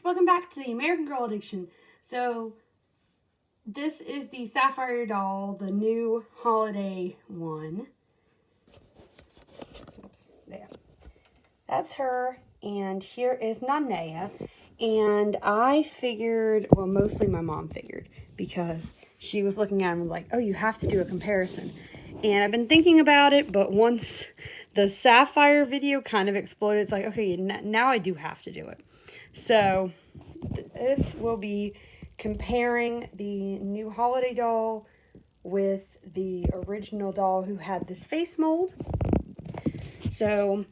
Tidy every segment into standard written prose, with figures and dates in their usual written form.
welcome back to the American Girl Addiction. So this is the Sapphire doll, the new holiday one. Oops, there. That's her, and here is Nanea. And I figured, well, mostly my mom figured, because she was looking at him like, oh, you have to do a comparison. And I've been thinking about it, but once the Sapphire video kind of exploded, it's like, okay, now I do have to do it. So this will be comparing the new holiday doll with the original doll who had this face mold. So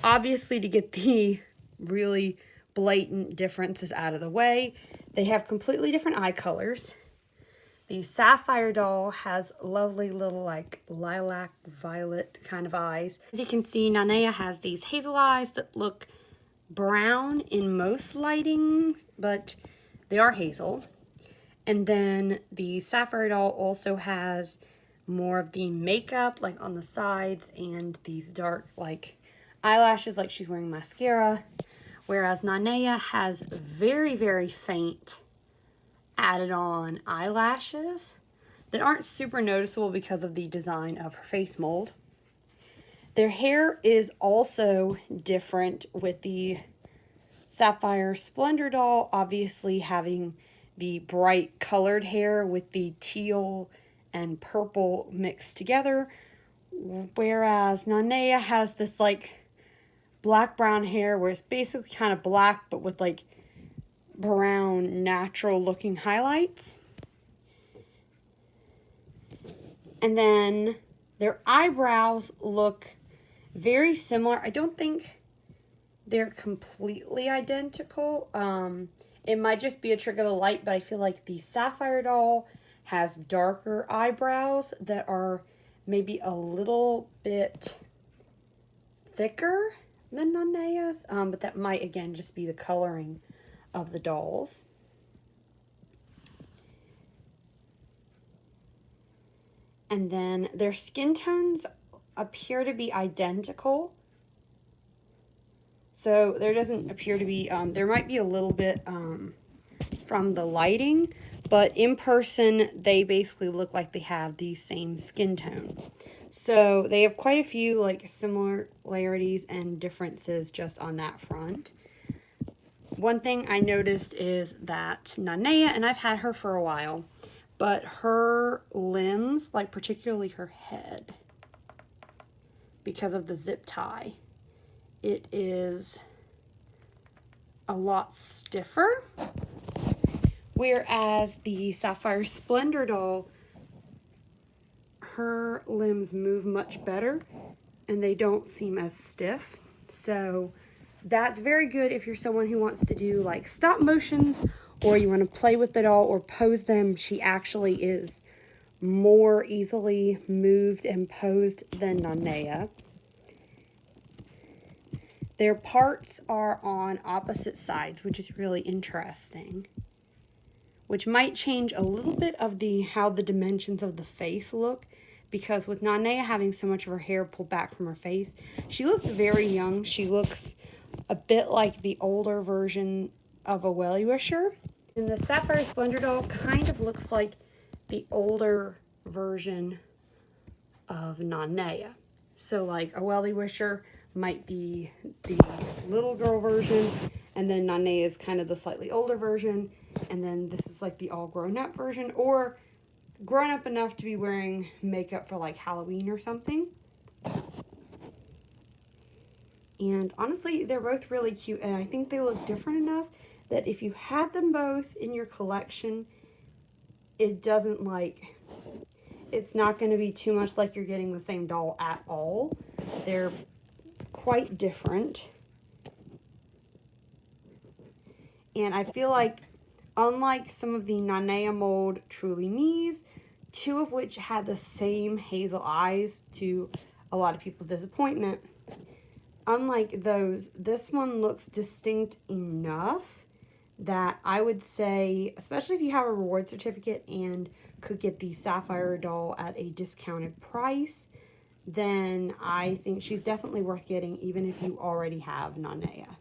obviously, to get the really blatant differences out of the way, they have completely different eye colors. The Sapphire doll has lovely little like lilac violet kind of eyes. As you can see, Nanea has these hazel eyes that look brown in most lightings, but they are hazel. And then the Sapphire doll also has more of the makeup like on the sides and these dark like eyelashes like she's wearing mascara, whereas Nanea has very, very faint added on eyelashes that aren't super noticeable because of the design of her face mold. Their hair is also different, with the Sapphire Splendor doll obviously having the bright colored hair with the teal and purple mixed together, whereas Nanea has this like black brown hair where it's basically kind of black but with like brown natural looking highlights. And then their eyebrows look very similar. I don't think they're completely identical. It might just be a trick of the light, but I feel like the Sapphire doll has darker eyebrows that are maybe a little bit thicker than Nanea's, but that might again just be the coloring of the dolls. And then their skin tones appear to be identical. So there doesn't appear to be, there might be a little bit from the lighting, but in person they basically look like they have the same skin tone. So they have quite a few like similarities and differences just on that front. One thing I noticed is that Nanea, and I've had her for a while, but her limbs, like particularly her head, because of the zip tie, it is a lot stiffer. Whereas the Sapphire Splendor doll, her limbs move much better and they don't seem as stiff. So that's very good if you're someone who wants to do like stop motions, or you want to play with the doll or pose them. She actually is more easily moved and posed than Nanea. Their parts are on opposite sides, which is really interesting, which might change a little bit of how the dimensions of the face look, because with Nanea having so much of her hair pulled back from her face, she looks very young. She looks a bit like the older version of a Well-Wisher. And the Sapphire Splendor doll kind of looks like the older version of Nanea. So like a Well-Wisher might be the little girl version, and then Nanea is kind of the slightly older version, and then this is like the all grown up version, or grown up enough to be wearing makeup for like Halloween or something. And honestly, they're both really cute, and I think they look different enough that if you had them both in your collection, it doesn't like, it's not going to be too much like you're getting the same doll at all. They're quite different. And I feel like, unlike some of the Nanea mold Truly Me's, two of which had the same hazel eyes to a lot of people's disappointment, unlike those, this one looks distinct enough that I would say, especially if you have a reward certificate and could get the Sapphire doll at a discounted price, then I think she's definitely worth getting, even if you already have Nanea.